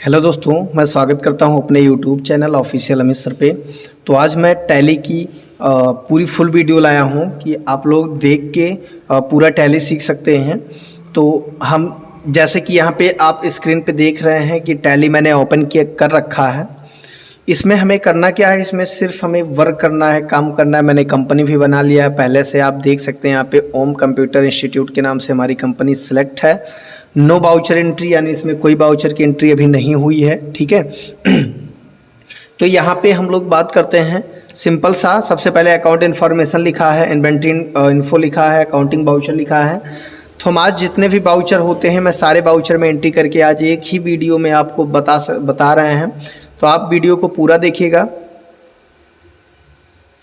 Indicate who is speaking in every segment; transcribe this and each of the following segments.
Speaker 1: Hello दोस्तों, मैं स्वागत करता हूं अपने YouTube channel official Amit sir पे। तो आज मैं टैली की पूरी फुल वीडियो लाया हूं कि आप लोग देख के पूरा टैली सीख सकते हैं। तो हम जैसे कि यहां पे आप स्क्रीन पे देख रहे हैं कि टैली मैंने ओपन किया कर रखा है। इसमें हमें करना क्या है, इसमें सिर्फ हमें वर्क करना है, काम करना है। मैंने कंपनी भी बना लिया है पहले से, आप देख सकते हैं यहाँ पे ओम कंप्यूटर इंस्टीट्यूट के नाम से हमारी कंपनी सिलेक्ट है। नो बाउचर एंट्री, यानी इसमें कोई बाउचर की एंट्री अभी नहीं हुई है, ठीक है। तो यहाँ पे हम लोग बात करते हैं सिंपल सा। सबसे पहले अकाउंट इन्फॉर्मेशन लिखा है, इन्वेंट्री इन्फो लिखा है, अकाउंटिंग बाउचर लिखा है। तो हम आज जितने भी बाउचर होते हैं मैं सारे बाउचर में एंट्री करके आज एक ही वीडियो में आपको बता रहे हैं। तो आप वीडियो को पूरा देखिएगा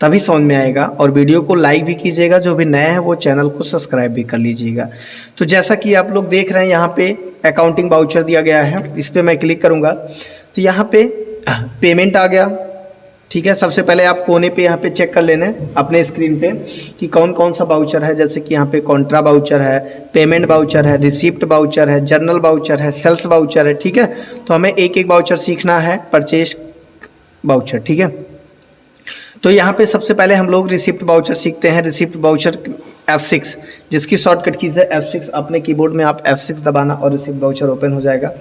Speaker 1: तभी समझ में आएगा, और वीडियो को लाइक भी कीजिएगा। जो भी नया है वो चैनल को सब्सक्राइब भी कर लीजिएगा। तो जैसा कि आप लोग देख रहे हैं यहाँ पे अकाउंटिंग बाउचर दिया गया है, इस पर मैं क्लिक करूँगा तो यहाँ पे पेमेंट आ गया, ठीक है। सबसे पहले आप कोने पे यहाँ पे चेक कर लेना अपने स्क्रीन पे कि कौन कौन सा बाउचर है। जैसे कि यहाँ पे कॉन्ट्रा बाउचर है, पेमेंट बाउचर है, रिसिप्ट बाउचर है, जर्नल बाउचर है, सेल्स बाउचर है, ठीक है। तो हमें एक एक बाउचर सीखना है, परचेज बाउचर, ठीक है। तो यहाँ पे सबसे पहले हम लोग रिसिप्ट बाउचर सीखते हैं। रिसिप्ट बाउचर F6, जिसकी शॉर्टकट कीज़ है F6। अपने कीबोर्ड में आप F6 दबाना और रिसिप्ट बाउचर ओपन हो जाएगा।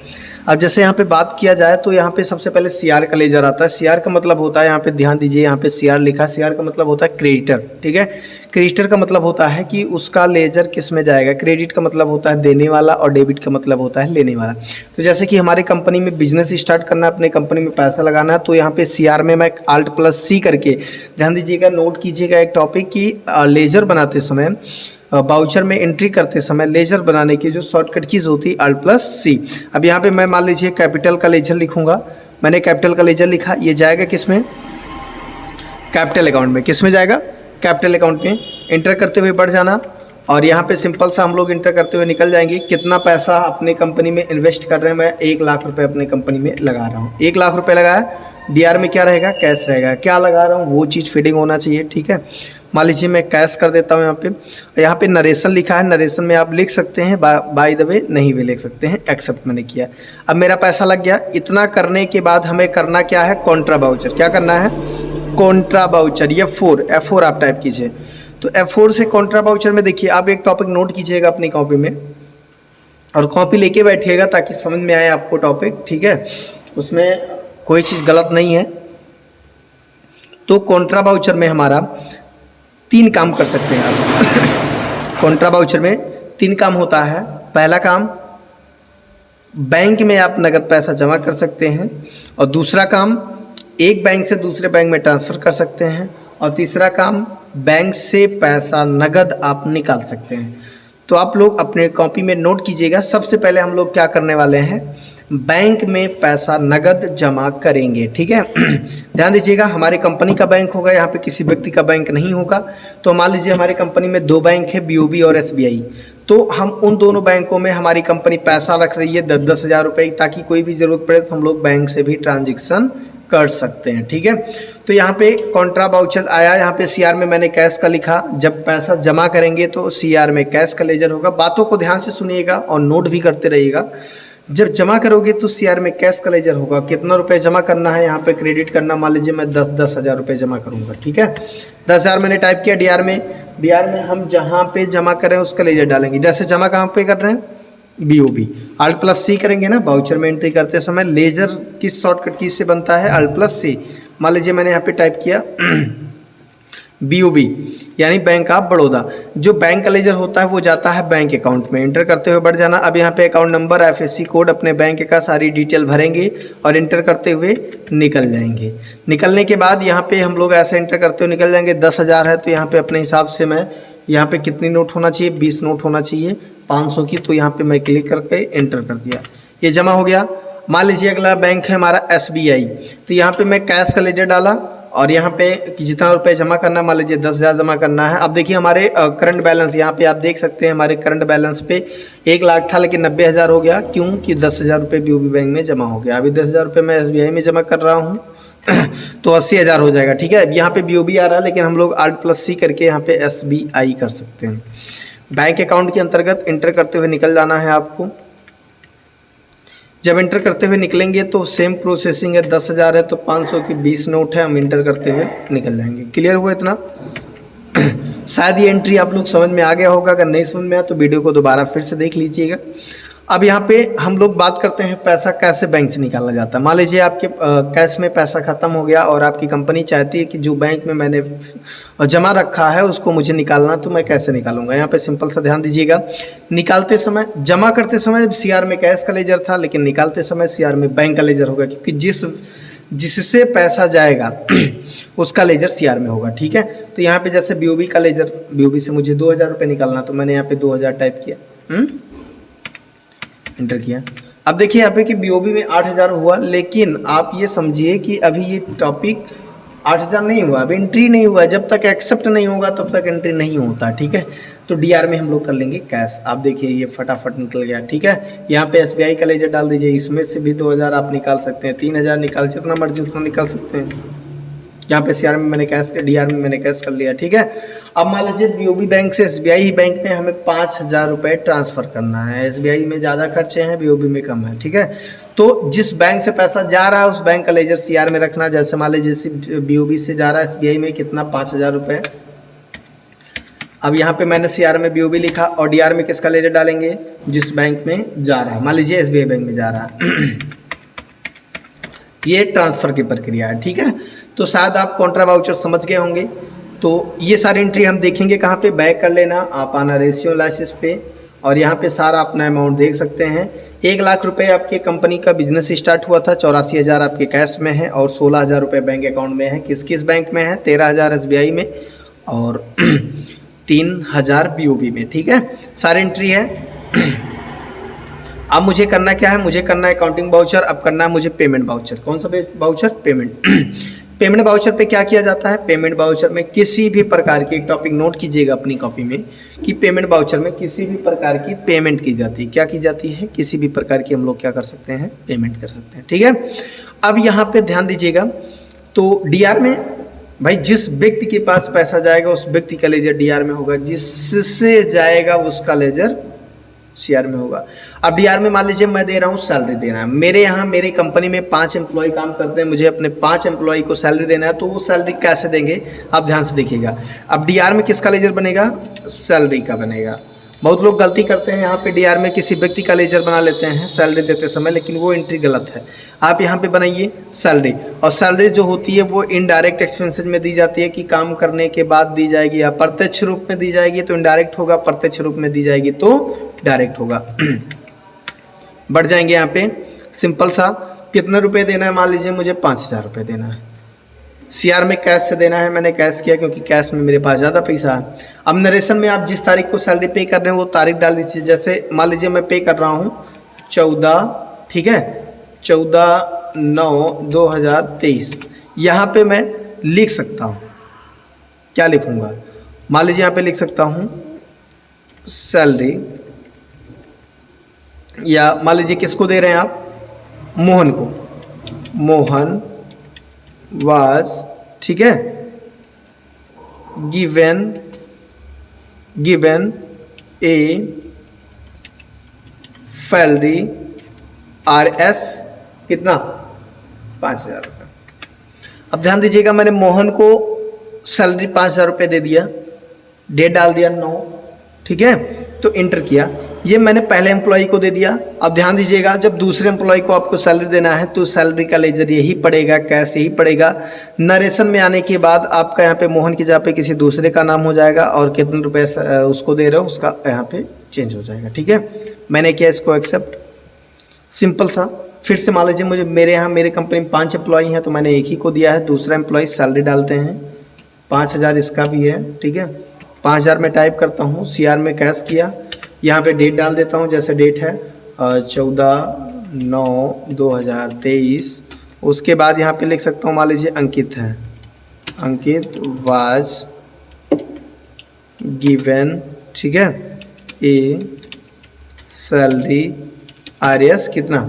Speaker 1: अब जैसे यहाँ पे बात किया जाए तो यहाँ पे सबसे पहले CR का लेजर आता है। CR का मतलब होता है, यहाँ पे ध्यान दीजिए, यहाँ पे CR लिखा है। CR का मतलब होता है क्रेडिटर, ठीक है। क्रेडिटर का मतलब होता है कि उसका लेजर किस में जाएगा। क्रेडिट का मतलब होता है देने वाला और डेबिट का मतलब होता है लेने वाला। तो जैसे कि हमारे कंपनी में बिजनेस स्टार्ट करना है, अपने कंपनी में पैसा लगाना है, तो यहाँ पे CR में मैं Alt+C करके ध्यान दीजिएगा, नोट कीजिएगा एक टॉपिक की लेजर बनाते समय, बाउचर में एंट्री करते समय लेजर बनाने की जो शॉर्टकट कीज़ होती है Alt+C। अब यहाँ पे मैं मान लीजिए कैपिटल का लेजर लिखूंगा। मैंने कैपिटल का लेजर लिखा, ये जाएगा किस में, कैपिटल अकाउंट में। किस में जाएगा, कैपिटल अकाउंट में। इंटर करते हुए बढ़ जाना, और यहाँ पे सिंपल सा हम लोग इंटर करते हुए निकल जाएंगे। कितना पैसा अपने कंपनी में इन्वेस्ट कर रहे हैं, मैं 1 लाख रुपए अपने कंपनी में लगा रहा हूँ। 1 लाख रुपए लगाया। DR में क्या रहेगा, कैश रहेगा। क्या लगा रहा हूँ वो चीज़ फीडिंग होना चाहिए, ठीक है। मान लीजिए मैं कैश कर देता हूँ यहाँ पे। यहाँ पे नरेशन लिखा है, नरेशन में आप लिख सकते हैं बाय द वे, नहीं भी लिख सकते हैं, एक्सेप्ट मैंने किया। अब मेरा पैसा लग गया। इतना करने के बाद हमें करना क्या है, कॉन्ट्रा बाउचर। क्या करना है, कॉन्ट्रा बाउचर। ये F4 आप टाइप कीजिए। तो F4 से कॉन्ट्रा बाउचर में देखिए, आप एक टॉपिक नोट कीजिएगा अपनी कॉपी में, और कॉपी लेके बैठिएगा ताकि समझ में आए आपको टॉपिक, ठीक है। उसमें कोई चीज़ गलत नहीं है। तो कॉन्ट्रा बाउचर में हमारा 3 काम कर सकते हैं आप। कॉन्ट्रा बाउचर में 3 काम होता है। पहला काम, बैंक में आप नगद पैसा जमा कर सकते हैं, और दूसरा काम, एक बैंक से दूसरे बैंक में ट्रांसफ़र कर सकते हैं, और तीसरा काम, बैंक से पैसा नगद आप निकाल सकते हैं। तो आप लोग अपने कॉपी में नोट कीजिएगा। सबसे पहले हम लोग क्या करने वाले हैं, बैंक में पैसा नगद जमा करेंगे, ठीक है। ध्यान दीजिएगा, हमारी कंपनी का बैंक होगा, यहाँ पे किसी व्यक्ति का बैंक नहीं होगा। तो मान लीजिए हमारी कंपनी में 2 बैंक है, BOB और SBI। तो हम उन दोनों बैंकों में हमारी कंपनी पैसा रख रही है 10-10 हज़ार रुपये, ताकि कोई भी ज़रूरत पड़े तो हम लोग बैंक से भी ट्रांजेक्शन कर सकते हैं, ठीक है। तो यहाँ पे कॉन्ट्रा बाउचर आया। यहाँ पे CR में मैंने कैश का लिखा। जब पैसा जमा करेंगे तो CR में कैश का लेजर होगा। बातों को ध्यान से सुनिएगा और नोट भी करते रहिएगा। जब जमा करोगे तो CR में कैश का लेजर होगा। कितना रुपए जमा करना है, यहाँ पे क्रेडिट करना। मान लीजिए मैं 10 हज़ार रुपये जमा करूँगा, ठीक है। 10 हज़ार मैंने टाइप किया। DR में हम जहाँ पे जमा करें उसका लेजर डालेंगे। जैसे जमा कहाँ पे कर रहे हैं, BOB। Alt+C करेंगे ना बाउचर में एंट्री करते समय। लेजर किस शॉर्टकट की से बनता है, Alt+C। मान लीजिए मैंने यहाँ पे टाइप किया BOB, यानी बैंक ऑफ बड़ौदा। जो बैंक का लेजर होता है वो जाता है बैंक अकाउंट में। इंटर करते हुए बढ़ जाना। अब यहाँ पे अकाउंट नंबर, IFSC कोड, अपने बैंक का सारी डिटेल भरेंगे और इंटर करते हुए निकल जाएंगे। निकलने के बाद यहाँ पे हम लोग ऐसे इंटर करते हुए निकल जाएंगे। 10 हज़ार है तो यहाँ पे अपने हिसाब से मैं, यहाँ पे कितनी नोट होना चाहिए, 20 नोट होना चाहिए 500 की। तो यहाँ पे मैं क्लिक करके एंटर कर दिया, ये जमा हो गया। मान लीजिए अगला बैंक है हमारा SBI। तो यहाँ पे मैं कैश का लेजर डाला, और यहाँ पे जितना रुपए जमा करना है, मान लीजिए 10 हज़ार जमा करना है। अब देखिए हमारे करंट बैलेंस, यहाँ पे आप देख सकते हैं हमारे करंट बैलेंस पे 1 लाख था, लेकिन 90 हज़ार हो गया। क्यों कि 10 हज़ार रुपये BOB बैंक में जमा हो गया। अभी 10 हज़ार रुपये मैं SBI में जमा कर रहा हूँ तो 80 हज़ार हो जाएगा, ठीक है। यहाँ पे BOB आ रहा है, लेकिन हम लोग Alt+C करके यहाँ पे SBI कर सकते हैं। बैंक अकाउंट के अंतर्गत इंटर करते हुए निकल जाना है आपको। जब इंटर करते हुए निकलेंगे तो सेम प्रोसेसिंग है, 10,000 है तो 500 की 20 नोट है, हम इंटर करते हुए निकल जाएंगे। क्लियर हुआ इतना? शायद ये एंट्री आप लोग समझ में आ गया होगा, अगर नहीं समझ में आया तो वीडियो को दोबारा फिर से देख लीजिएगा। अब यहाँ पे हम लोग बात करते हैं पैसा कैसे बैंक से निकाला जाता है। मान लीजिए आपके कैश में पैसा ख़त्म हो गया और आपकी कंपनी चाहती है कि जो बैंक में मैंने जमा रखा है उसको मुझे निकालना, तो मैं कैसे निकालूंगा? यहाँ पे सिंपल सा ध्यान दीजिएगा। निकालते समय, जमा करते समय सीआर में कैश का लेजर था, लेकिन निकालते समय सीआर में बैंक का लेजर होगा, क्योंकि जिससे पैसा जाएगा उसका लेजर सीआर में होगा। ठीक है, तो यहाँ पे जैसे बीओबी का लेजर, बीओबी से मुझे 2,000 रुपये निकालना, तो मैंने यहाँ पे 2,000 टाइप किया, इंटर किया। अब देखिए यहाँ पे कि बीओबी में 8,000 हुआ, लेकिन आप ये समझिए कि अभी ये टॉपिक 8,000 नहीं हुआ, अभी एंट्री नहीं हुआ। जब तक एक्सेप्ट नहीं होगा तब तक एंट्री नहीं होता। ठीक है, तो डीआर में हम लोग कर लेंगे कैश। आप देखिए ये फटाफट निकल गया। ठीक है, यहाँ पे एसबीआई का लेजर डाल दीजिए, इसमें से भी 2,000 आप निकाल सकते हैं, 3,000 निकाल, जितना मर्जी उतना निकाल सकते हैं। यहाँ पे सीआर में मैंने कैश कर, डीआर में मैंने कैश कर लिया। ठीक है, अब मान लीजिए बीओबी बैंक से एसबीआई ही बैंक में हमें 5,000 रुपये ट्रांसफ़र करना है। एसबीआई में ज़्यादा खर्चे हैं, बीओबी में कम है। ठीक है, तो जिस बैंक से पैसा जा रहा है उस बैंक का लेजर सीआर में रखना। जैसे मान लीजिए बीओबी से जा रहा है एसबीआई में कितना, 5,000 रुपये। अब यहाँ पे मैंने सीआर में बीओबी लिखा और डीआर में किसका लेजर डालेंगे, जिस बैंक में जा रहा है। मान लीजिए एसबीआई बैंक में जा रहा है। ये ट्रांसफ़र की प्रक्रिया है। ठीक है, तो शायद आप कॉन्ट्रा वाउचर समझ गए होंगे। तो ये सारी एंट्री हम देखेंगे कहाँ पे, बैक कर लेना, आप आना रेशियो एनालिसिस पे और यहाँ पे सारा अपना अमाउंट देख सकते हैं। 1 लाख रुपए आपके कंपनी का बिजनेस स्टार्ट हुआ था, 84,000 आपके कैश में है और 16,000 रुपये बैंक अकाउंट में है। किस किस बैंक में है? 13,000 एसबीआई में और 3,000 बीओबी में। ठीक है, सारी एंट्री है। अब मुझे करना क्या है, मुझे करना है अकाउंटिंग वाउचर। अब करना है मुझे पेमेंट वाउचर। कौन सा वाउचर? पेमेंट। पेमेंट वाउचर पे क्या किया जाता है? पेमेंट वाउचर में किसी भी प्रकार की, एक टॉपिक नोट कीजिएगा अपनी कॉपी में कि पेमेंट वाउचर में किसी भी प्रकार की पेमेंट की जाती है। क्या की जाती है? किसी भी प्रकार की हम लोग क्या कर सकते हैं? पेमेंट कर सकते हैं। ठीक है, अब यहाँ पे ध्यान दीजिएगा। तो डीआर में भाई जिस व्यक्ति के पास पैसा जाएगा उस व्यक्ति का लेजर डीआर में होगा, जिससे जाएगा उसका लेजर सीआर में होगा। अब डीआर में मान लीजिए मैं दे रहा हूँ, सैलरी देना है। मेरे यहाँ मेरी कंपनी में 5 एम्प्लॉय काम करते हैं, मुझे अपने 5 एम्प्लॉय को सैलरी देना है, तो वो सैलरी कैसे देंगे आप ध्यान से देखिएगा। अब डीआर में किसका लेजर बनेगा? सैलरी का बनेगा। बहुत लोग गलती करते हैं, यहाँ पे डीआर में किसी व्यक्ति का लेजर बना लेते हैं सैलरी देते समय, लेकिन वो एंट्री गलत है। आप यहाँ पे बनाइए सैलरी, और सैलरी जो होती है वो इनडायरेक्ट एक्सपेंसेस में दी जाती है कि काम करने के बाद दी जाएगी, या प्रत्यक्ष रूप में दी जाएगी तो इनडायरेक्ट होगा, प्रत्यक्ष रूप में दी जाएगी तो डायरेक्ट होगा। बढ़ जाएंगे यहाँ पे, सिंपल सा। कितने रुपए देना है? मान लीजिए मुझे 5,000 रुपये देना है। सीआर में कैश से देना है, मैंने कैश किया क्योंकि कैश में मेरे पास ज़्यादा पैसा है। अब नरेशन में आप जिस तारीख को सैलरी पे कर रहे हैं वो तारीख डाल दीजिए। जैसे मान लीजिए मैं पे कर रहा हूँ 14, ठीक है, 14/9/2023। यहाँ पे मैं लिख सकता हूँ, क्या लिखूँगा? मान लीजिए यहाँ पे लिख सकता हूँ सैलरी, या मान लीजिए किसको दे रहे हैं आप? मोहन को। मोहन वाज, ठीक है, गिवन ए सैलरी RS कितना? 5,000 रुपये। अब ध्यान दीजिएगा, मैंने मोहन को सैलरी 5,000 रुपये दे दिया, डेट डाल दिया 9, ठीक है, तो इंटर किया। ये मैंने पहले एम्प्लॉय को दे दिया। अब ध्यान दीजिएगा, जब दूसरे एम्प्लॉय को आपको सैलरी देना है तो सैलरी का लेजर यही पड़ेगा, कैश यही पड़ेगा। नरेशन में आने के बाद आपका यहाँ पे मोहन की जगह पे किसी दूसरे का नाम हो जाएगा और कितने रुपए उसको दे रहे हो उसका यहाँ पे चेंज हो जाएगा। ठीक है, मैंने किया इसको एक्सेप्ट, सिंपल सा। फिर से मान लीजिए मुझे मेरे यहाँ मेरी कंपनी में 5 एम्प्लॉय हैं तो मैंने एक ही को दिया है। दूसरा एम्प्लॉय सैलरी डालते हैं, 5,000 इसका भी है, ठीक है। 5,000 में टाइप करता हूँ, सीआर में कैश किया, यहाँ पे डेट डाल देता हूँ, जैसे डेट है 14/9/2023। उसके बाद यहाँ पे लिख सकता हूँ, मान लीजिए अंकित है, अंकित वाज गिवन, ठीक है, ए सैलरी RS कितना?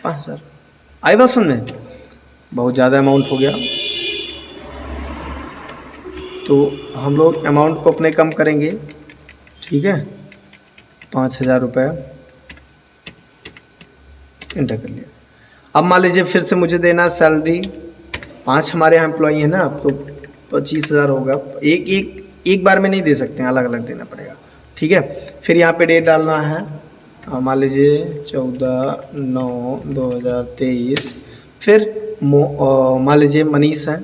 Speaker 1: 5,000। आई बात सुनने? बहुत ज़्यादा अमाउंट हो गया, तो हम लोग अमाउंट को अपने कम करेंगे, ठीक है। 5,000 रुपये इंटर कर लिया। अब मान लीजिए फिर से मुझे देना सैलरी, 5 हमारे यहाँ एम्प्लॉई है ना, अब तो 25,000 होगा। एक बार में नहीं दे सकते हैं, अलग अलग देना पड़ेगा, ठीक है। फिर यहाँ पे डेट डालना है, मान लीजिए 14/9/2023। फिर मान लीजिए मनीष है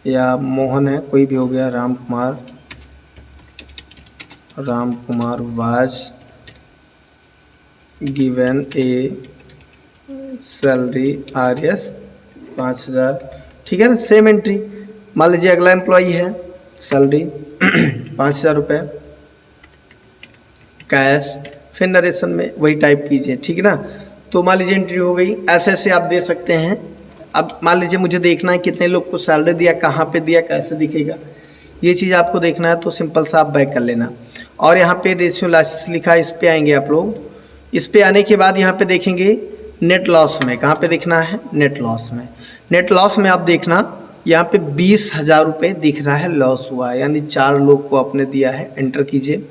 Speaker 1: या मोहन है, कोई भी हो गया, Ram Kumar was given A salary RS 5,000, ठीक है ना। Same entry. मान लीजिए अगला एम्प्लॉई है, सैलरी 5,000 रुपये कैश। फिर नरेशन में वही टाइप कीजिए, ठीक है ना। तो मान लीजिए एंट्री हो गई। ऐसे ऐसे आप दे सकते हैं। अब मान लीजिए मुझे देखना है कितने लोग को सैलरी दिया, कहाँ पे दिया, कैसे दिखेगा, ये चीज़ आपको देखना है। तो सिंपल सा आप बैक कर लेना और यहाँ पे रेशियो लाइसेंस लिखा है, इस पे आएंगे आप लोग। इस पे आने के बाद यहाँ पे देखेंगे नेट लॉस में, कहाँ पे देखना है, नेट लॉस में। नेट लॉस में आप देखना यहाँ पे 20,000 रुपये दिख रहा है लॉस हुआ है, यानी 4 लोग को आपने दिया है। एंटर कीजिए।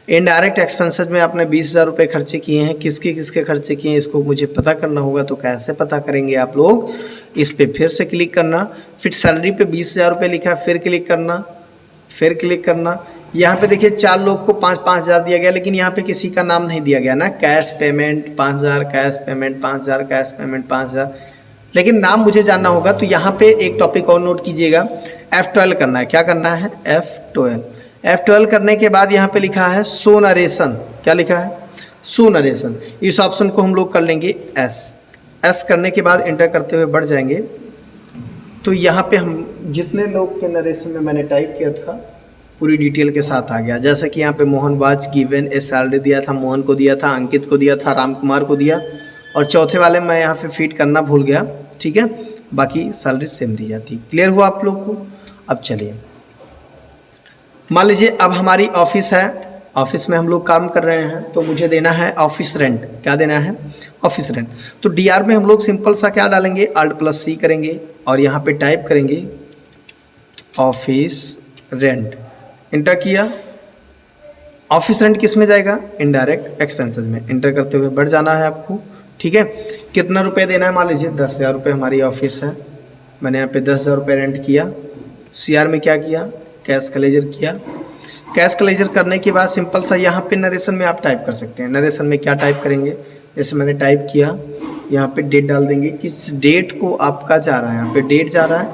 Speaker 1: इनडायरेक्ट एक्सपेंसेस में आपने 20,000 रुपये खर्चे किए हैं। किसके किसके खर्चे किए हैं इसको मुझे पता करना होगा। तो कैसे पता करेंगे आप लोग, इस पे फिर से क्लिक करना। फिर सैलरी पे 20,000 रुपये लिखा है, फिर क्लिक करना, फिर क्लिक करना। यहाँ पे देखिए 4 लोग को 5,000 दिया गया, लेकिन यहाँ पे किसी का नाम नहीं दिया गया ना। Cash payment 5,000, cash payment 5,000, cash payment 5,000, लेकिन नाम मुझे जानना होगा। तो यहाँ पे एक टॉपिक और नोट कीजिएगा, F12 करना है। क्या करना है, F12 करने के बाद यहाँ पे लिखा है शो नरेशन। क्या लिखा है, शो नरेशन। इस ऑप्शन को हम लोग कर लेंगे S करने के बाद इंटर करते हुए बढ़ जाएंगे। तो यहाँ पे हम जितने लोग के नरेशन में मैंने टाइप किया था पूरी डिटेल के साथ आ गया। जैसे कि यहाँ पे Mohan was given A salary दिया था, मोहन को दिया था, अंकित को दिया था, राम कुमार को दिया, और चौथे वाले मैं यहाँ पे फिट करना भूल गया, ठीक है। बाकी सैलरी सेम दी जाती। क्लियर हुआ आप लोग को। अब चलिए मान लीजिए अब हमारी ऑफिस है, ऑफिस में हम लोग काम कर रहे हैं, तो मुझे देना है ऑफिस रेंट। क्या देना है, ऑफिस रेंट। तो DR में हम लोग सिंपल सा क्या डालेंगे, Alt+C करेंगे और यहाँ पे टाइप करेंगे ऑफिस रेंट। इंटर किया। ऑफिस रेंट किस में जाएगा, इनडायरेक्ट एक्सपेंसेस में। इंटर करते हुए बढ़ जाना है आपको, ठीक है। कितना रुपए देना है, मान लीजिए 10,000 रुपये हमारी ऑफिस है। मैंने यहाँ पे 10,000 रुपये रेंट किया। CR में क्या किया, कैश कलेजर किया। कैश कलेजर करने के बाद सिंपल सा यहाँ पे नरेशन में आप टाइप कर सकते हैं। नरेशन में क्या टाइप करेंगे, जैसे मैंने टाइप किया, यहाँ पे डेट डाल देंगे, किस डेट को आपका जा रहा है। यहाँ पे डेट जा रहा है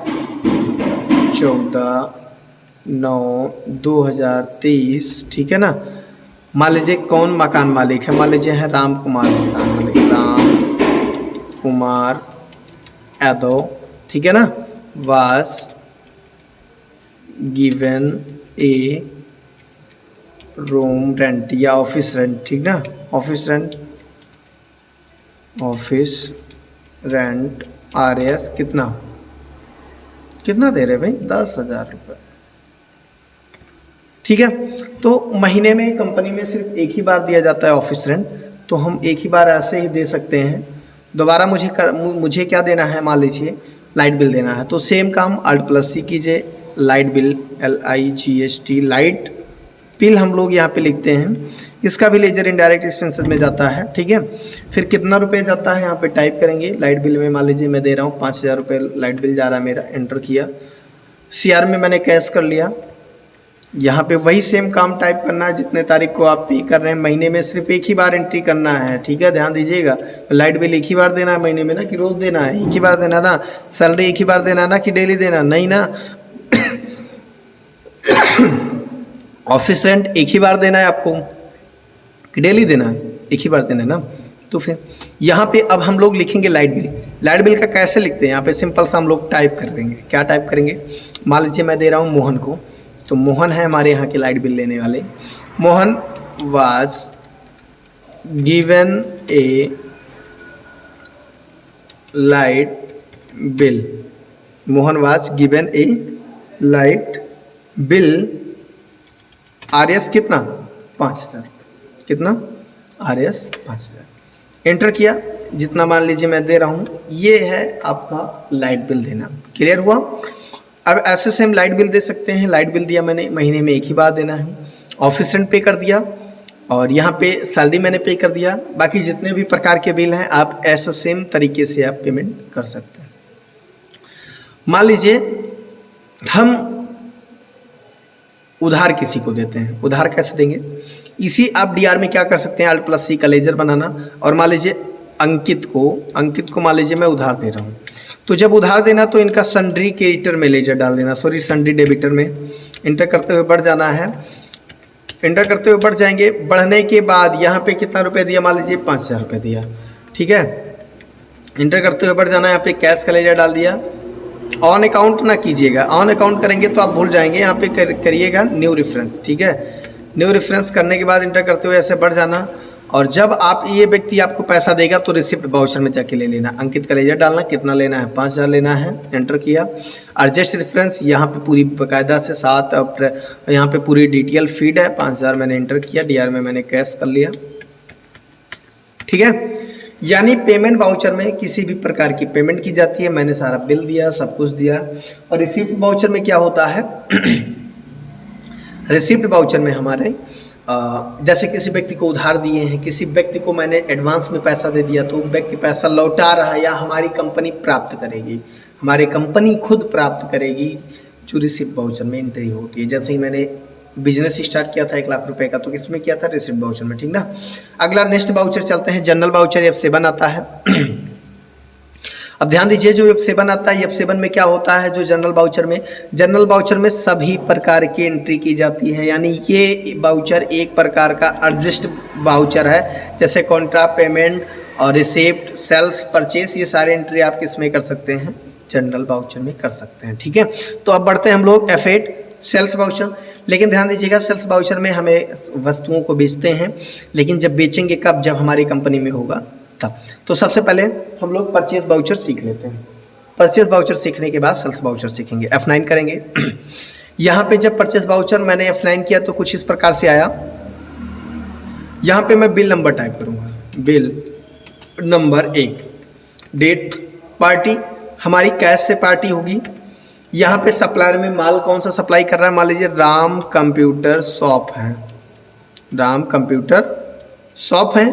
Speaker 1: 14/9/2023, ठीक है ना। मान लीजिए कौन मकान मालिक है, मान लीजिए है राम कुमार मकान मालिक, राम कुमार यादव, ठीक है ना। Was given A room rent या ऑफिस रेंट, ठीक ना। ऑफिस रेंट RS कितना दे रहे भाई, 10,000 रुपये, ठीक है। तो महीने में कंपनी में सिर्फ एक ही बार दिया जाता है ऑफिस रेंट, तो हम एक ही बार ऐसे ही दे सकते हैं। दोबारा मुझे क्या देना है, मान लीजिए लाइट बिल देना है, तो सेम काम Alt+C कीजिए, light bill LIGHT light bill हम लोग यहाँ पे लिखते हैं। इसका भी लेजर इनडायरेक्ट एक्सपेंसेस में जाता है, ठीक है। फिर कितना रुपए जाता है यहाँ पे टाइप करेंगे। लाइट बिल में मान लीजिए मैं दे रहा हूँ 5,000 रुपये लाइट बिल जा रहा है मेरा। एंटर किया। CR में मैंने कैश कर लिया। यहाँ पे वही सेम काम टाइप करना है जितने तारीख को आप पे कर रहे हैं। महीने में सिर्फ एक ही बार एंट्री करना है, ठीक है, ध्यान दीजिएगा। लाइट बिल एक ही बार देना है महीने में ना, कि रोज देना है, एक ही बार देना ना। सैलरी एक ही बार देना ना, कि डेली देना, नहीं ना। ऑफिस रेंट एक ही बार देना है आपको, कि डेली देना है, एक ही बार देना है ना। तो फिर यहाँ पे अब हम लोग लिखेंगे लाइट बिल। लाइट बिल का कैसे लिखते हैं, यहाँ पे सिंपल सा हम लोग टाइप कर देंगे। क्या टाइप करेंगे, मान लीजिए मैं दे रहा हूँ मोहन को, तो मोहन है हमारे यहाँ के लाइट बिल लेने वाले। Mohan was given A light bill, Mohan was given A light bill RS कितना, 5,000, कितना RS 5,000। एंटर किया। जितना मान लीजिए मैं दे रहा हूँ, ये है आपका लाइट बिल देना। क्लियर हुआ। अब ऐसे सेम लाइट बिल दे सकते हैं। लाइट बिल दिया मैंने, महीने में एक ही बार देना है। ऑफिस रेंट पे कर दिया, और यहाँ पे सैलरी मैंने पे कर दिया। बाकी जितने भी प्रकार के बिल हैं आप ऐसा सेम तरीके से आप पेमेंट कर सकते हैं। मान लीजिए हम उधार किसी को देते हैं, उधार कैसे देंगे? इसी आप डीआर में क्या कर सकते हैं, Alt+C का लेजर बनाना, और मान लीजिए अंकित को मान लीजिए मैं उधार दे रहा हूँ, तो जब उधार देना तो इनका सन्ड्री क्रेडिटर में लेजर डाल देना, सॉरी सन्ड्री डेबिटर में इंटर करते हुए बढ़ जाना है। इंटर करते हुए बढ़ जाएंगे, बढ़ने के बाद यहाँ पे कितना रुपए दिया, मान लीजिए 5,000 रुपये दिया, ठीक है। इंटर करते हुए बढ़ जाना है, यहाँ पे कैश का लेजर डाल दिया। ऑन अकाउंट ना कीजिएगा, ऑन अकाउंट करेंगे तो आप भूल जाएंगे, यहाँ पे करिएगा न्यू रेफरेंस, ठीक है। न्यू रेफरेंस करने के बाद इंटर करते हुए ऐसे बढ़ जाना, और जब आप ये व्यक्ति आपको पैसा देगा तो रिसिप्ट वाउचर में जाके ले लेना, अंकित का लेजर डालना, कितना लेना है 5,000 लेना है, एंटर किया। एडजस्ट रेफरेंस यहाँ पे पूरी बाकायदा से यहाँ पे पूरी डिटेल फीड है, 5,000 मैंने एंटर किया, डीआर में मैंने कैश कर लिया, ठीक है। यानी पेमेंट वाउचर में किसी भी प्रकार की पेमेंट की जाती है, मैंने सारा बिल दिया, सब कुछ दिया। और रिसिप्ट वाउचर में क्या होता है रिसिप्ट वाउचर में हमारे जैसे किसी व्यक्ति को उधार दिए हैं, किसी व्यक्ति को मैंने एडवांस में पैसा दे दिया, तो व्यक्ति पैसा लौटा रहा है या हमारी कंपनी प्राप्त करेगी, हमारी कंपनी खुद प्राप्त करेगी, जो रिसिप्ट वाउचर में एंट्री होती है। जैसे ही मैंने बिजनेस स्टार्ट किया था 1 लाख रुपए का, तो किसमें किया था, रिसिप्ट वाउचर में, ठीक ना। अगला नेक्स्ट वाउचर चलते हैं, जनरल वाउचर F7 आता है। अब ध्यान दीजिए, जो F7 आता है, F7 में क्या होता है, जो जनरल वाउचर में सभी प्रकार की एंट्री की जाती है। यानी ये वाउचर एक प्रकार का एडजस्ट वाउचर है, जैसे कॉन्ट्रा, पेमेंट और रिसिप्ट, सेल्स, परचेस, ये सारे एंट्री आप किस में कर सकते हैं, जनरल वाउचर में कर सकते हैं, ठीक है। तो अब बढ़ते हैं हम लोग F8 सेल्स वाउचर। लेकिन ध्यान दीजिएगा, सेल्स वाउचर में हमें वस्तुओं को बेचते हैं, लेकिन जब बेचेंगे कब, जब हमारी कंपनी में होगा तब। तो सबसे पहले हम लोग परचेज वाउचर सीख लेते हैं। परचेज वाउचर सीखने के बाद सेल्स वाउचर सीखेंगे, F9 करेंगे। यहाँ पे जब परचेज वाउचर मैंने F9 किया तो कुछ इस प्रकार से आया। यहाँ पे मैं बिल नंबर टाइप करूँगा, बिल नंबर 1, डेट, पार्टी, हमारी कैश से पार्टी होगी। यहाँ पे सप्लायर में माल कौन सा सप्लाई कर रहा है, मान लीजिए राम कंप्यूटर शॉप है, राम कंप्यूटर शॉप है,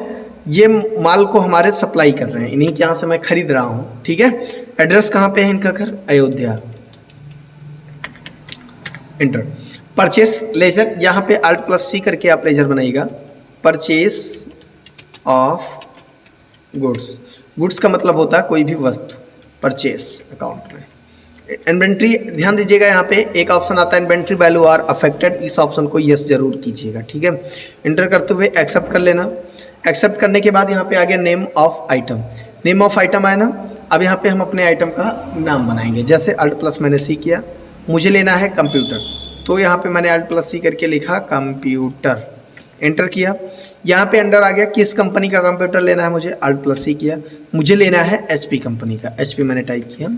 Speaker 1: ये माल को हमारे सप्लाई कर रहे हैं, इन्हीं के यहाँ से मैं खरीद रहा हूँ, ठीक है। एड्रेस कहाँ पे है इनका घर, अयोध्या, इंटर। परचेस लेजर, यहाँ पे Alt+C करके आप लेजर बनाइएगा, परचेस ऑफ गुड्स का मतलब होता है कोई भी वस्तु, परचेस अकाउंट में। इन्वेंट्री, ध्यान दीजिएगा, यहाँ पे एक ऑप्शन आता है इन्वेंट्री वैल्यू आर अफेक्टेड, इस ऑप्शन को यस जरूर कीजिएगा, ठीक है। इंटर करते हुए एक्सेप्ट कर लेना। एक्सेप्ट करने के बाद यहाँ पे आ गया name of item, name of item आया ना। अब यहाँ पे हम अपने आइटम का नाम बनाएंगे, जैसे Alt+ मैंने C किया, मुझे लेना है कंप्यूटर, तो यहाँ पे मैंने Alt+C करके लिखा कंप्यूटर, एंटर किया। यहाँ पे अंडर आ गया किस कंपनी का कंप्यूटर लेना है मुझे, Alt+C किया, मुझे लेना है HP कंपनी का, HP मैंने टाइप किया।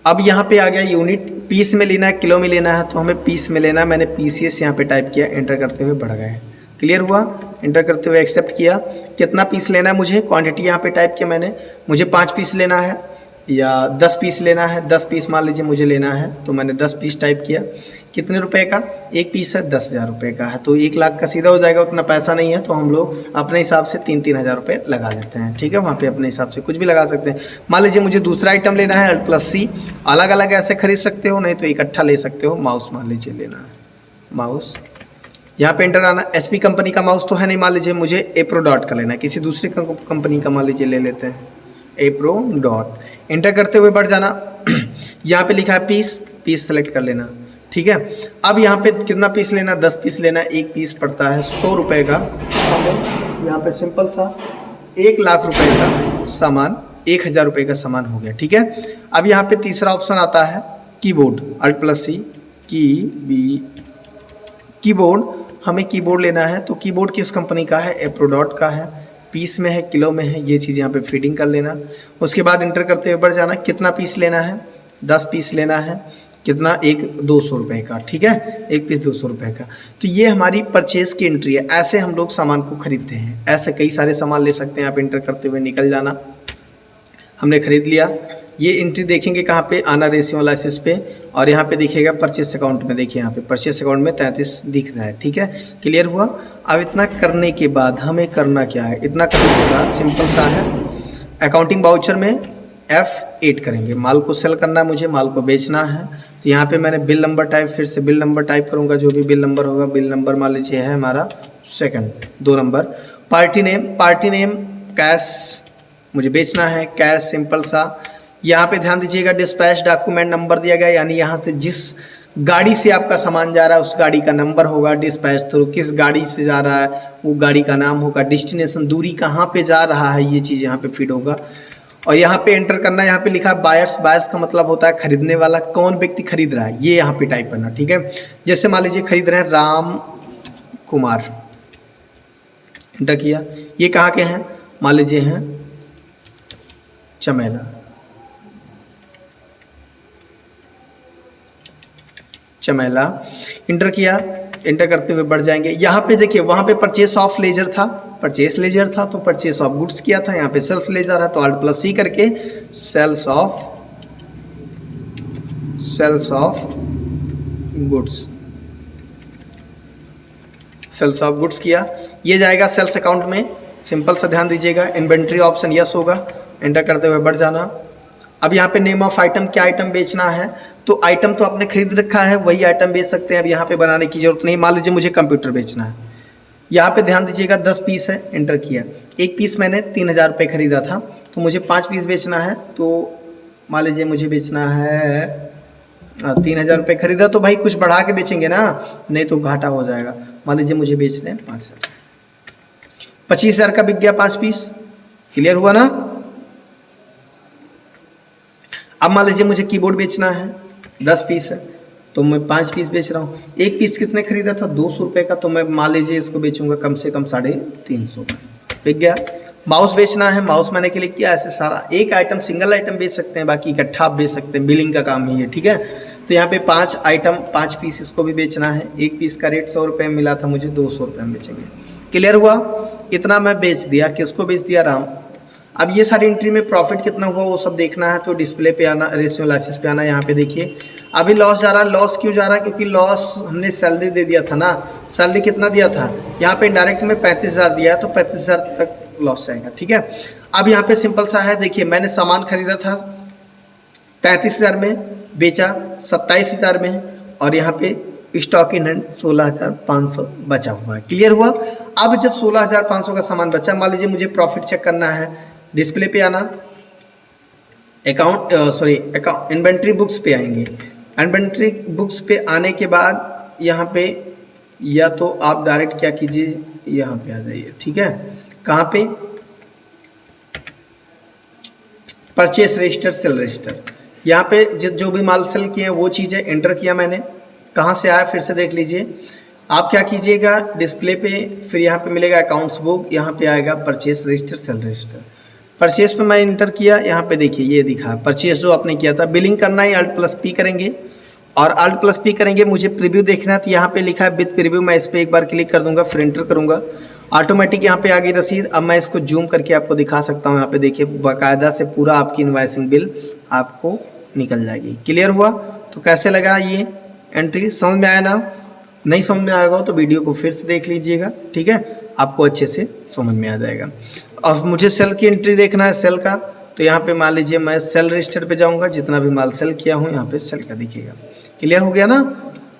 Speaker 1: अब यहाँ पे आ गया यूनिट, पीस में लेना है, किलो में लेना है, तो हमें पीस में लेना है, मैंने PCS यहाँ पे टाइप किया, एंटर करते हुए बढ़ गए, क्लियर हुआ। एंटर करते हुए एक्सेप्ट किया। कितना पीस लेना है मुझे, क्वांटिटी यहाँ पे टाइप किया मैंने, मुझे 5 पीस लेना है या 10 पीस लेना है, 10 पीस मान लीजिए मुझे लेना है, तो मैंने 10 पीस टाइप किया। कितने रुपए का, एक पीस है 10,000 रुपये का है, तो 1 लाख का सीधा हो जाएगा, उतना पैसा नहीं है, तो हम लोग अपने हिसाब से 3-3 हज़ार रुपये लगा लेते हैं, ठीक है। वहाँ पे अपने हिसाब से कुछ भी लगा सकते हैं। मान लीजिए मुझे दूसरा आइटम लेना है Alt+C, अलग अलग ऐसे खरीद सकते हो, नहीं तो इकट्ठा ले सकते हो। माउस मान लीजिए लेना है, माउस, यहाँ पे एंटर आना। HP कंपनी का माउस तो है नहीं, मान लीजिए मुझे एप्रो डॉट का लेना है, किसी दूसरी कंपनी का मान लीजिए ले लेते हैं, एप्रो डॉट, एंटर करते हुए बढ़ जाना। यहाँ पे लिखा है पीस सेलेक्ट कर लेना, ठीक है। अब यहाँ पे कितना पीस लेना, 10 पीस लेना, एक पीस पड़ता है 100 रुपये का। यहाँ पे सिंपल सा 1 लाख रुपए का सामान, 1,000 रुपये का सामान हो गया, ठीक है। अब यहाँ पे तीसरा ऑप्शन आता है कीबोर्ड, Alt+C कीबोर्ड, हमें कीबोर्ड लेना है, तो कीबोर्ड किस कंपनी का है, एप्रो डॉट का है, पीस में है, किलो में है, ये चीज़ यहाँ पे फीडिंग कर लेना। उसके बाद इंटर करते हुए बढ़ जाना, कितना पीस लेना है, 10 पीस लेना है, कितना, एक 200 रुपये का, ठीक है, एक पीस 200 रुपये का। तो ये हमारी परचेज की एंट्री है, ऐसे हम लोग सामान को खरीदते हैं, ऐसे कई सारे सामान ले सकते हैं आप। इंटर करते हुए निकल जाना, हमने खरीद लिया। ये एंट्री देखेंगे कहाँ पे, आना रेशियो एनालिसिस पे, और यहाँ पे दिखेगा परचेस अकाउंट में। देखिए यहाँ पे परचेस अकाउंट में 33 दिख रहा है, ठीक है, क्लियर हुआ। अब इतना करने के बाद हमें करना क्या है, इतना करने के बाद सिंपल सा है, अकाउंटिंग वाउचर में F8 करेंगे। माल को सेल करना है मुझे, माल को बेचना है, तो यहाँ पे मैंने बिल नंबर टाइप, फिर से बिल नंबर टाइप करूँगा, जो भी बिल नंबर होगा, बिल नंबर मान लीजिए है हमारा second 2 number. Party name cash मुझे बेचना है, कैश सिंपल सा। यहाँ पे ध्यान दीजिएगा डिस्पैच डॉक्यूमेंट नंबर दिया गया, यानी यहाँ से जिस गाड़ी से आपका सामान जा रहा है उस गाड़ी का नंबर होगा, डिस्पैच थ्रू किस गाड़ी से जा रहा है वो गाड़ी का नाम होगा, डेस्टिनेशन दूरी कहाँ पे जा रहा है ये चीज़ यहाँ पे फीड होगा। और यहाँ पे एंटर करना, यहाँ पे लिखा है बायर्स, बायर्स का मतलब होता है खरीदने वाला, कौन व्यक्ति खरीद रहा है ये यहाँ पे टाइप करना, ठीक है। जैसे मान लीजिए खरीद रहे हैं राम कुमार, एंटर किया। ये कहाँ के हैं, मान लीजिए हैं चमेला, इंटर किया। इंटर करते हुए बढ़ जाएंगे। यहाँ पे देखिए वहाँ पे परचेस ऑफ लेजर था, परचेस लेजर था तो परचेस ऑफ गुड्स किया था, यहाँ पे सेल्स लेजर है तो Alt+C करके सेल्स ऑफ गुड्स किया। ये जाएगा सेल्स अकाउंट में, सिंपल सा ध्यान दीजिएगा। इन्वेंट्री ऑप्शन यस होगा, एंटर करते हुए बढ़ जाना। अब यहाँ पे नेम ऑफ आइटम, क्या आइटम बेचना है, तो आइटम तो आपने खरीद रखा है वही आइटम बेच सकते हैं, अब यहाँ पे बनाने की जरूरत नहीं। मान लीजिए मुझे कंप्यूटर बेचना है, यहाँ पे ध्यान दीजिएगा 10 पीस है, एंटर किया। एक पीस मैंने 3000 रुपये खरीदा था, तो मुझे 5 पीस बेचना है, तो मान लीजिए मुझे बेचना है 3000 रुपये खरीदा, तो भाई कुछ बढ़ा के बेचेंगे ना, नहीं तो घाटा हो जाएगा। मान लीजिए मुझे बेचने हैं 5000, 25000 का बिक गया 5 पीस, क्लियर हुआ ना। अब मान लीजिए मुझे कीबोर्ड बेचना है, 10 पीस है तो मैं 5 पीस बेच रहा हूँ। एक पीस कितने खरीदा था, 200 रुपये का, तो मैं मान लीजिए इसको बेचूंगा कम से कम 350 का, बिक गया। माउस बेचना है, माउस मैंने क्लिक किया, ऐसे सारा एक आइटम सिंगल आइटम बेच सकते हैं, बाकी इकट्ठा आप बेच सकते हैं, बिलिंग का काम ही है, ठीक है। तो यहाँ पे 5 आइटम 5 पीस इसको भी बेचना है। एक पीस का रेट 100 रुपये मिला था मुझे, 200 रुपये में बेचेंगे, क्लियर हुआ। इतना मैं बेच दिया, किसको बेच दिया, राम। अब ये सारी एंट्री में प्रॉफिट कितना हुआ वो सब देखना है, तो डिस्प्ले पे आना, रेशियो एनालिसिस पे आना। यहाँ पे देखिए अभी लॉस जा रहा है। लॉस क्यों जा रहा है, क्योंकि लॉस हमने सैलरी दे दिया था ना, सैलरी कितना दिया था, यहाँ पे इनडायरेक्ट में 35000 दिया है, तो 35000 तक लॉस जाएगा, ठीक है। अब यहाँ पे सिंपल सा है, देखिए मैंने सामान खरीदा था 33000 में, बेचा 27000 में, और यहाँ पे स्टॉक इन हैंड 16500 बचा हुआ है, क्लियर हुआ। अब जब 16500 का सामान बचा, मान लीजिए मुझे प्रॉफिट चेक करना है, डिस्प्ले पे आना, इन्वेंट्री बुक्स पे आएंगे। इन्वेंट्री बुक्स पे आने के बाद यहाँ पे या तो आप डायरेक्ट क्या कीजिए, यहाँ पे आ जाइए, ठीक है। कहाँ पे, परचेस रजिस्टर, सेल रजिस्टर, यहाँ पे जो भी माल सेल किए हैं वो चीज़ें एंटर किया मैंने। कहाँ से आया फिर से देख लीजिए। आप क्या कीजिएगा, डिस्प्ले पे, फिर यहाँ पे मिलेगा अकाउंट्स बुक, यहाँ पे आएगा purchase register, cell register. Purchase पे मैं इंटर किया, यहाँ पे देखिए ये दिखा परचेस जो आपने किया था। बिलिंग करना है Alt+P करेंगे, और Alt+P करेंगे। मुझे प्रीव्यू देखना है तो यहाँ पे लिखा है विद प्रीव्यू, मैं इस पर एक बार क्लिक कर दूंगा, फिर इंटर करूँगा, ऑटोमेटिक यहाँ पे आ गई रसीद। अब मैं इसको जूम करके आपको दिखा सकता हूँ। यहाँ पे देखिए बाकायदा से पूरा आपकी इनवॉइसिंग बिल आपको निकल जाएगी, क्लियर हुआ। तो कैसे लगा ये एंट्री, समझ में आया ना। नहीं समझ में आएगा तो वीडियो को फिर से देख लीजिएगा, ठीक है, आपको अच्छे से समझ में आ जाएगा। और मुझे सेल की एंट्री देखना है, सेल का, तो यहाँ पे मान लीजिए मैं सेल रजिस्टर पे जाऊँगा, जितना भी माल सेल किया हूँ यहाँ पे सेल का दिखेगा, क्लियर हो गया ना।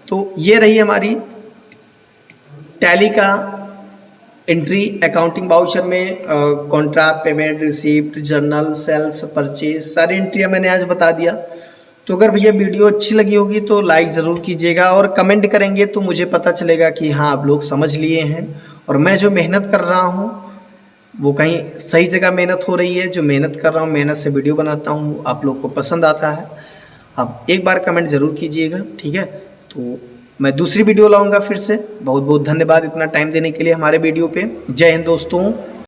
Speaker 1: तो ये रही हमारी टैली का एंट्री अकाउंटिंग वाउचर में। Contract, payment, receipt, journal, sales, purchase, सारी एंट्रियाँ मैंने आज बता दिया। तो अगर भैया वीडियो अच्छी लगी होगी तो लाइक ज़रूर कीजिएगा, और कमेंट करेंगे तो मुझे पता चलेगा कि हाँ आप लोग समझ लिए हैं, और मैं जो मेहनत कर रहा हूँ वो कहीं सही जगह मेहनत हो रही है। जो मेहनत कर रहा हूँ, मेहनत से वीडियो बनाता हूँ, आप लोग को पसंद आता है। आप एक बार कमेंट ज़रूर कीजिएगा, ठीक है। तो मैं दूसरी वीडियो लाऊंगा फिर से। बहुत बहुत धन्यवाद इतना टाइम देने के लिए हमारे वीडियो पे। जय हिंद दोस्तों।